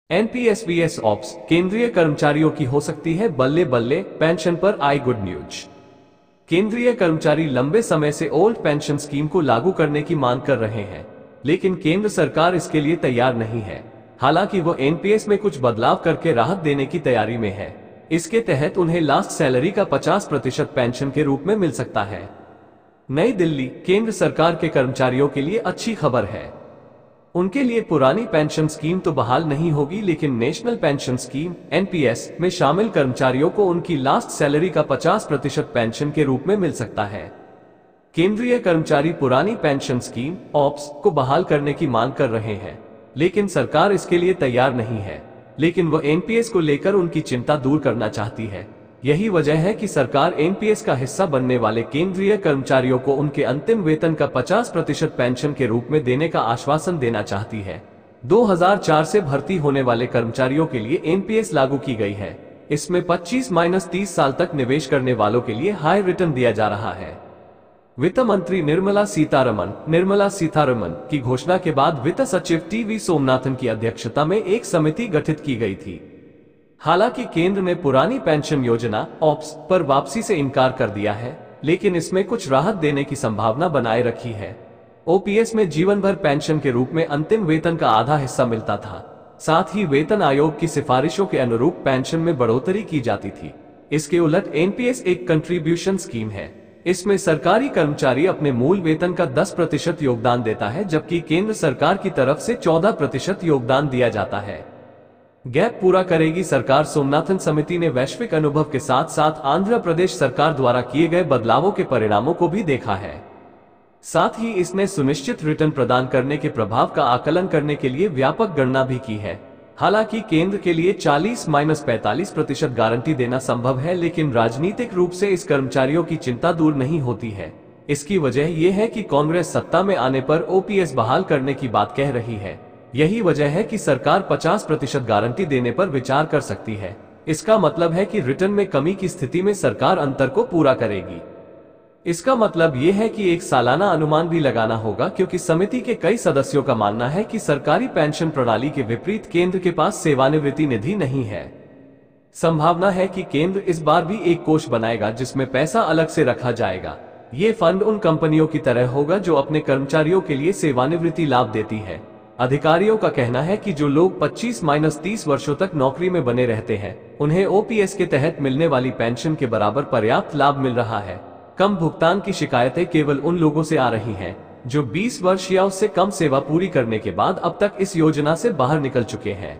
NPS ops केंद्रीय कर्मचारियों की हो सकती है बल्ले बल्ले, पेंशन पर आई गुड न्यूज। केंद्रीय कर्मचारी लंबे समय से ओल्ड पेंशन स्कीम को लागू करने की मांग कर रहे हैं, लेकिन केंद्र सरकार इसके लिए तैयार नहीं है। हालांकि वो एनपीएस में कुछ बदलाव करके राहत देने की तैयारी में है। इसके तहत उन्हें लास्ट सैलरी का 50% पेंशन के रूप में मिल सकता है। नई दिल्ली, केंद्र सरकार के कर्मचारियों के लिए अच्छी खबर है। उनके लिए पुरानी पेंशन स्कीम तो बहाल नहीं होगी, लेकिन नेशनल पेंशन स्कीम एनपीएस में शामिल कर्मचारियों को उनकी लास्ट सैलरी का 50% पेंशन के रूप में मिल सकता है। केंद्रीय कर्मचारी पुरानी पेंशन स्कीम ऑप्स को बहाल करने की मांग कर रहे हैं, लेकिन सरकार इसके लिए तैयार नहीं है। लेकिन वह एनपीएस को लेकर उनकी चिंता दूर करना चाहती है। यही वजह है कि सरकार एनपीएस का हिस्सा बनने वाले केंद्रीय कर्मचारियों को उनके अंतिम वेतन का 50% पेंशन के रूप में देने का आश्वासन देना चाहती है। 2004 से भर्ती होने वाले कर्मचारियों के लिए एनपीएस लागू की गई है। इसमें 25-30 साल तक निवेश करने वालों के लिए हाई रिटर्न दिया जा रहा है। वित्त मंत्री निर्मला सीतारमन की घोषणा के बाद वित्त सचिव टीवी सोमनाथन की अध्यक्षता में एक समिति गठित की गई थी। हालांकि केंद्र ने पुरानी पेंशन योजना ऑप्स पर वापसी से इनकार कर दिया है, लेकिन इसमें कुछ राहत देने की संभावना बनाए रखी है। ओपीएस में जीवन भर पेंशन के रूप में अंतिम वेतन का आधा हिस्सा मिलता था। साथ ही वेतन आयोग की सिफारिशों के अनुरूप पेंशन में बढ़ोतरी की जाती थी। इसके उलट एनपीएस एक कंट्रीब्यूशन स्कीम है। इसमें सरकारी कर्मचारी अपने मूल वेतन का 10% योगदान देता है, जबकि केंद्र सरकार की तरफ से 14% योगदान दिया जाता है। गैप पूरा करेगी सरकार। सोमनाथन समिति ने वैश्विक अनुभव के साथ साथ आंध्र प्रदेश सरकार द्वारा किए गए बदलावों के परिणामों को भी देखा है। साथ ही इसने सुनिश्चित रिटर्न प्रदान करने के प्रभाव का आकलन करने के लिए व्यापक गणना भी की है। हालांकि केंद्र के लिए 40-45% गारंटी देना संभव है, लेकिन राजनीतिक रूप से इस कर्मचारियों की चिंता दूर नहीं होती है। इसकी वजह यह है कि कांग्रेस सत्ता में आने पर ओपीएस बहाल करने की बात कह रही है। यही वजह है कि सरकार 50% गारंटी देने पर विचार कर सकती है। इसका मतलब है कि रिटर्न में कमी की स्थिति में सरकार अंतर को पूरा करेगी। इसका मतलब यह है कि एक सालाना अनुमान भी लगाना होगा, क्योंकि समिति के कई सदस्यों का मानना है कि सरकारी पेंशन प्रणाली के विपरीत केंद्र के पास सेवानिवृत्ति निधि नहीं है। संभावना है कि केंद्र इस बार भी एक कोष बनाएगा जिसमें पैसा अलग से रखा जाएगा। ये फंड उन कंपनियों की तरह होगा जो अपने कर्मचारियों के लिए सेवानिवृत्ति लाभ देती है। अधिकारियों का कहना है कि जो लोग 25-30 वर्षों तक नौकरी में बने रहते हैं, उन्हें ओपीएस के तहत मिलने वाली पेंशन के बराबर पर्याप्त लाभ मिल रहा है। कम भुगतान की शिकायतें केवल उन लोगों से आ रही हैं जो 20 वर्ष या उससे कम सेवा पूरी करने के बाद अब तक इस योजना से बाहर निकल चुके हैं।